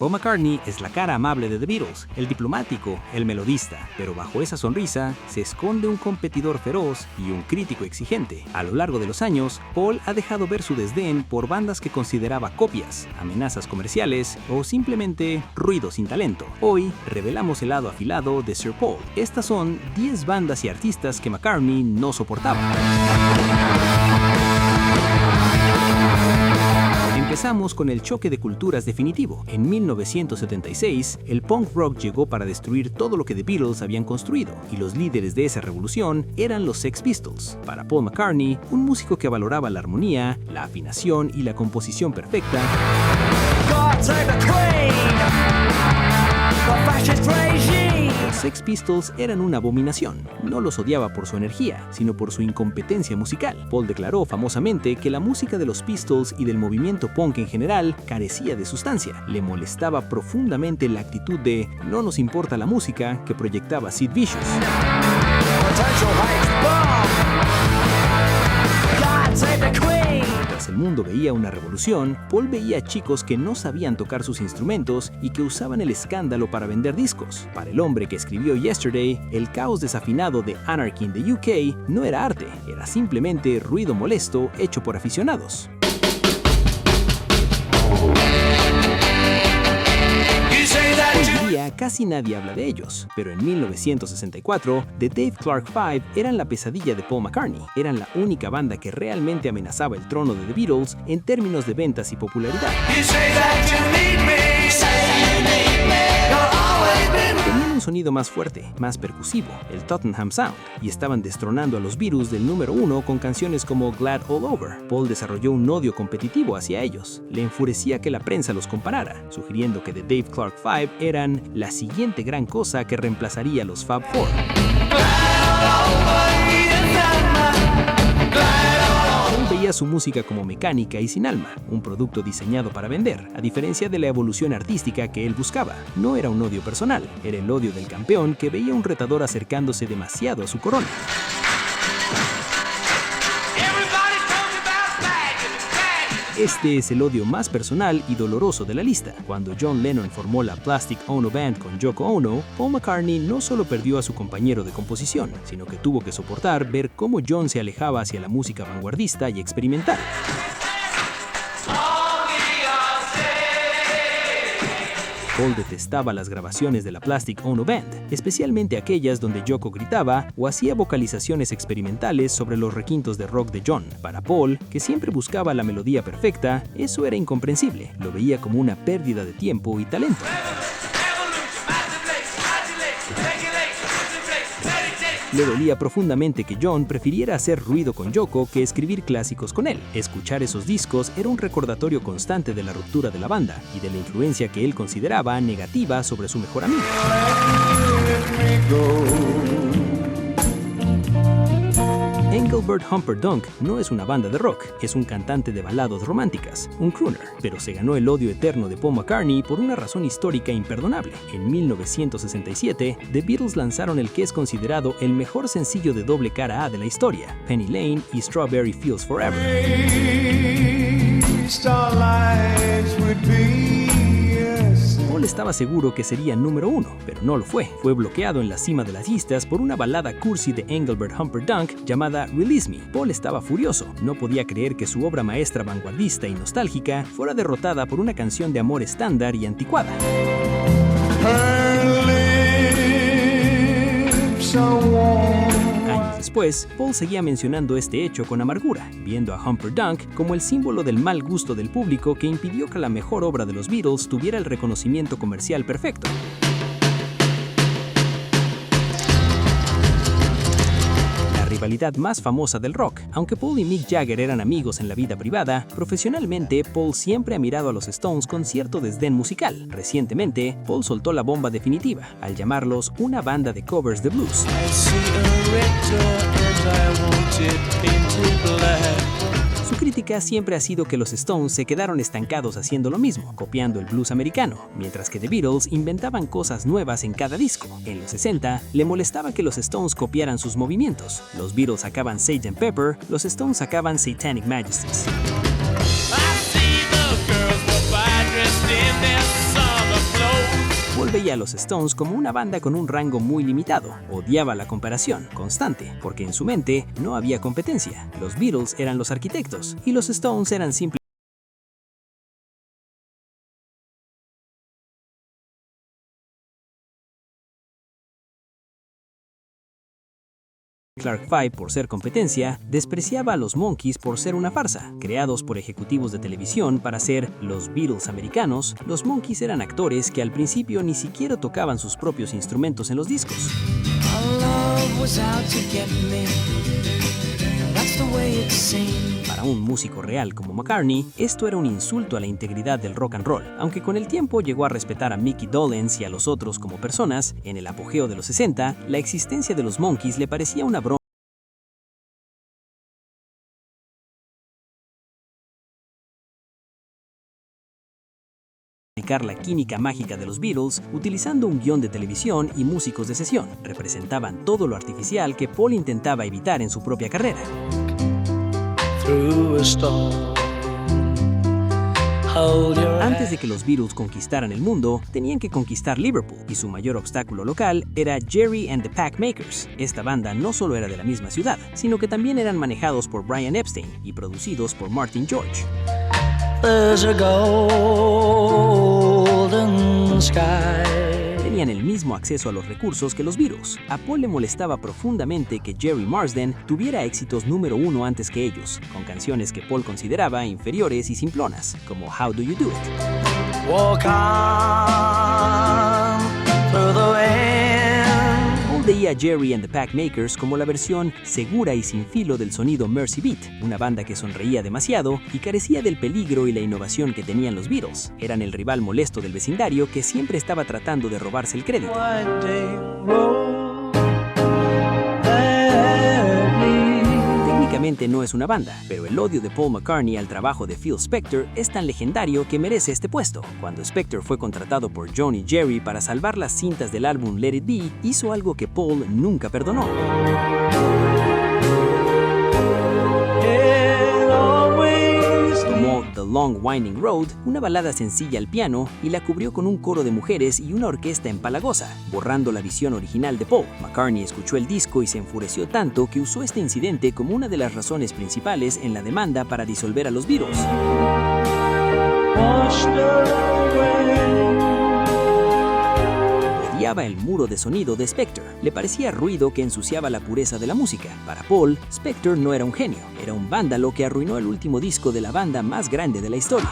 Paul McCartney es la cara amable de The Beatles, el diplomático, el melodista, pero bajo esa sonrisa se esconde un competidor feroz y un crítico exigente. A lo largo de los años, Paul ha dejado ver su desdén por bandas que consideraba copias, amenazas comerciales o simplemente ruido sin talento. Hoy revelamos el lado afilado de Sir Paul. Estas son 10 bandas y artistas que McCartney no soportaba. Empezamos con el choque de culturas definitivo. En 1976, el punk rock llegó para destruir todo lo que The Beatles habían construido, y los líderes de esa revolución eran los Sex Pistols. Para Paul McCartney, un músico que valoraba la armonía, la afinación y la composición perfecta, los Sex Pistols eran una abominación. No los odiaba por su energía, sino por su incompetencia musical. Paul declaró famosamente que la música de los Pistols y del movimiento punk en general carecía de sustancia. Le molestaba profundamente la actitud de "no nos importa la música" que proyectaba Sid Vicious. Mientras el mundo veía una revolución, Paul veía chicos que no sabían tocar sus instrumentos y que usaban el escándalo para vender discos. Para el hombre que escribió Yesterday, el caos desafinado de Anarchy in the UK no era arte, era simplemente ruido molesto hecho por aficionados. Hoy día casi nadie habla de ellos, pero en 1964, The Dave Clark Five eran la pesadilla de Paul McCartney. Eran la única banda que realmente amenazaba el trono de The Beatles en términos de ventas y popularidad. Tenían un sonido más fuerte, más percusivo, el Tottenham Sound, y estaban destronando a los Beatles del número 1 con canciones como Glad All Over. Paul desarrolló un odio competitivo hacia ellos. Le enfurecía que la prensa los comparara, sugiriendo que The Dave Clark Five eran la siguiente gran cosa que reemplazaría a los Fab Four. Veía su música como mecánica y sin alma, un producto diseñado para vender, a diferencia de la evolución artística que él buscaba. No era un odio personal, era el odio del campeón que veía un retador acercándose demasiado a su corona. Este es el odio más personal y doloroso de la lista. Cuando John Lennon formó la Plastic Ono Band con Yoko Ono, Paul McCartney no solo perdió a su compañero de composición, sino que tuvo que soportar ver cómo John se alejaba hacia la música vanguardista y experimental. Paul detestaba las grabaciones de la Plastic Ono Band, especialmente aquellas donde Yoko gritaba o hacía vocalizaciones experimentales sobre los requintos de rock de John. Para Paul, que siempre buscaba la melodía perfecta, eso era incomprensible. Lo veía como una pérdida de tiempo y talento. Le dolía profundamente que John prefiriera hacer ruido con Yoko que escribir clásicos con él. Escuchar esos discos era un recordatorio constante de la ruptura de la banda y de la influencia que él consideraba negativa sobre su mejor amigo. Engelbert Humperdinck no es una banda de rock, es un cantante de baladas románticas, un crooner, pero se ganó el odio eterno de Paul McCartney por una razón histórica imperdonable. En 1967, The Beatles lanzaron el que es considerado el mejor sencillo de doble cara A de la historia, Penny Lane y Strawberry Fields Forever. Paul estaba seguro que sería número 1, pero no lo fue. Fue bloqueado en la cima de las listas por una balada cursi de Engelbert Humperdinck llamada Release Me. Paul estaba furioso. No podía creer que su obra maestra vanguardista y nostálgica fuera derrotada por una canción de amor estándar y anticuada. Años después, Paul seguía mencionando este hecho con amargura, viendo a Humperdinck como el símbolo del mal gusto del público que impidió que la mejor obra de los Beatles tuviera el reconocimiento comercial perfecto. La rivalidad más famosa del rock. Aunque Paul y Mick Jagger eran amigos en la vida privada, profesionalmente Paul siempre ha mirado a los Stones con cierto desdén musical. Recientemente, Paul soltó la bomba definitiva al llamarlos una banda de covers de blues. Su crítica siempre ha sido que los Stones se quedaron estancados haciendo lo mismo, copiando el blues americano, mientras que The Beatles inventaban cosas nuevas en cada disco. En los 60, le molestaba que los Stones copiaran sus movimientos. Los Beatles sacaban Sgt. Pepper, los Stones sacaban Satanic Majesties. I see the girls go by dressed in their summer Paul veía a los Stones como una banda con un rango muy limitado. Odiaba la comparación constante, porque en su mente no había competencia. Los Beatles eran los arquitectos y los Stones eran simplemente Clark Five por ser competencia, despreciaba a los Monkees por ser una farsa. Creados por ejecutivos de televisión para ser los Beatles americanos, los Monkees eran actores que al principio ni siquiera tocaban sus propios instrumentos en los discos. Para un músico real como McCartney, esto era un insulto a la integridad del rock and roll. Aunque con el tiempo llegó a respetar a Mickey Dolenz y a los otros como personas, en el apogeo de los 60, la existencia de los Monkees le parecía una broma. La química mágica de los Beatles utilizando un guión de televisión y músicos de sesión. Representaban todo lo artificial que Paul intentaba evitar en su propia carrera. Antes de que los Beatles conquistaran el mundo, tenían que conquistar Liverpool, y su mayor obstáculo local era Jerry and the Pacemakers. Esta banda no solo era de la misma ciudad, sino que también eran manejados por Brian Epstein y producidos por Martin George. Tenían el mismo acceso a los recursos que los Beatles. A Paul le molestaba profundamente que Jerry Marsden tuviera éxitos número 1 antes que ellos, con canciones que Paul consideraba inferiores y simplonas, como How Do You Do It. Walk on through the Paul veía a Jerry and the Pacemakers como la versión segura y sin filo del sonido Mersey Beat, una banda que sonreía demasiado y carecía del peligro y la innovación que tenían los Beatles. Eran el rival molesto del vecindario que siempre estaba tratando de robarse el crédito. Técnicamente no es una banda, pero el odio de Paul McCartney al trabajo de Phil Spector es tan legendario que merece este puesto. Cuando Spector fue contratado por John y Jerry para salvar las cintas del álbum Let It Be, hizo algo que Paul nunca perdonó. Tomó The Long Winding Road, una balada sencilla al piano, y la cubrió con un coro de mujeres y una orquesta empalagosa, borrando la visión original de Paul. McCartney escuchó el disco y se enfureció tanto que usó este incidente como una de las razones principales en la demanda para disolver a los Beatles. Odiaba el muro de sonido de Spector. Le parecía ruido que ensuciaba la pureza de la música. Para Paul, Spector no era un genio, era un vándalo que arruinó el último disco de la banda más grande de la historia.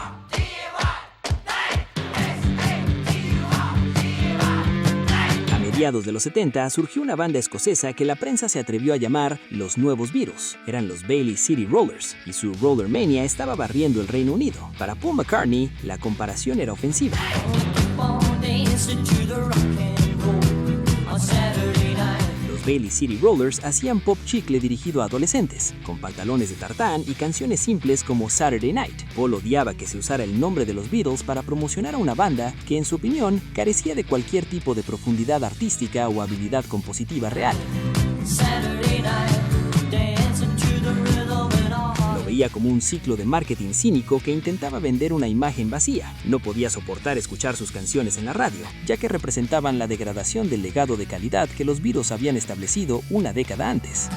A mediados de los 70 surgió una banda escocesa que la prensa se atrevió a llamar los nuevos Beatles. Eran los Bailey City Rollers, y su Rollermania estaba barriendo el Reino Unido. Para Paul McCartney, la comparación era ofensiva. Los Bailey City Rollers hacían pop chicle dirigido a adolescentes, con pantalones de tartán y canciones simples como Saturday Night. Paul odiaba que se usara el nombre de los Beatles para promocionar a una banda que, en su opinión, carecía de cualquier tipo de profundidad artística o habilidad compositiva real. Veía como un ciclo de marketing cínico que intentaba vender una imagen vacía. No podía soportar escuchar sus canciones en la radio, ya que representaban la degradación del legado de calidad que los Beatles habían establecido una década antes.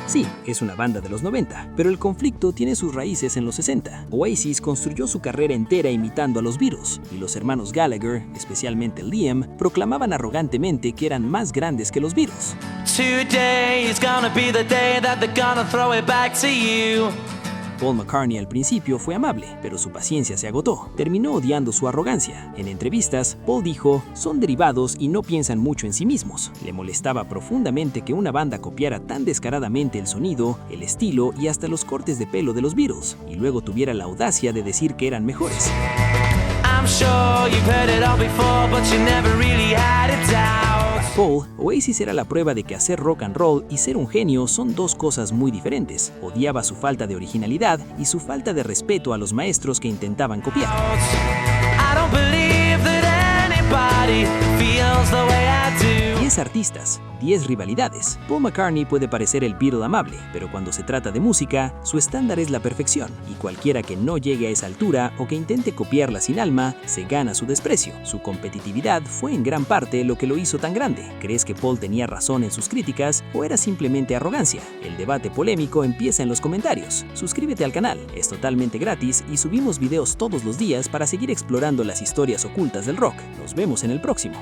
Sí, es una banda de los 90, pero el conflicto tiene sus raíces en los 60. Oasis construyó su carrera entera imitando a los Beatles, y los hermanos Gallagher, especialmente Liam, proclamaban arrogantemente que eran más grandes que los Beatles. Today is gonna be the day that they're gonna throw it back to you. Paul McCartney al principio fue amable, pero su paciencia se agotó. Terminó odiando su arrogancia. En entrevistas, Paul dijo, son derivados y no piensan mucho en sí mismos. Le molestaba profundamente que una banda copiara tan descaradamente el sonido, el estilo y hasta los cortes de pelo de los Beatles, y luego tuviera la audacia de decir que eran mejores. I'm sure you've heard it all before, but you never really had it down. Para Paul, Oasis era la prueba de que hacer rock and roll y ser un genio son dos cosas muy diferentes. Odiaba su falta de originalidad y su falta de respeto a los maestros que intentaban copiar. 10 artistas, 10 rivalidades. Paul McCartney puede parecer el Beatle amable, pero cuando se trata de música, su estándar es la perfección, y cualquiera que no llegue a esa altura o que intente copiarla sin alma, se gana su desprecio. Su competitividad fue en gran parte lo que lo hizo tan grande. ¿Crees que Paul tenía razón en sus críticas o era simplemente arrogancia? El debate polémico empieza en los comentarios. Suscríbete al canal, es totalmente gratis y subimos videos todos los días para seguir explorando las historias ocultas del rock. Nos vemos en el próximo.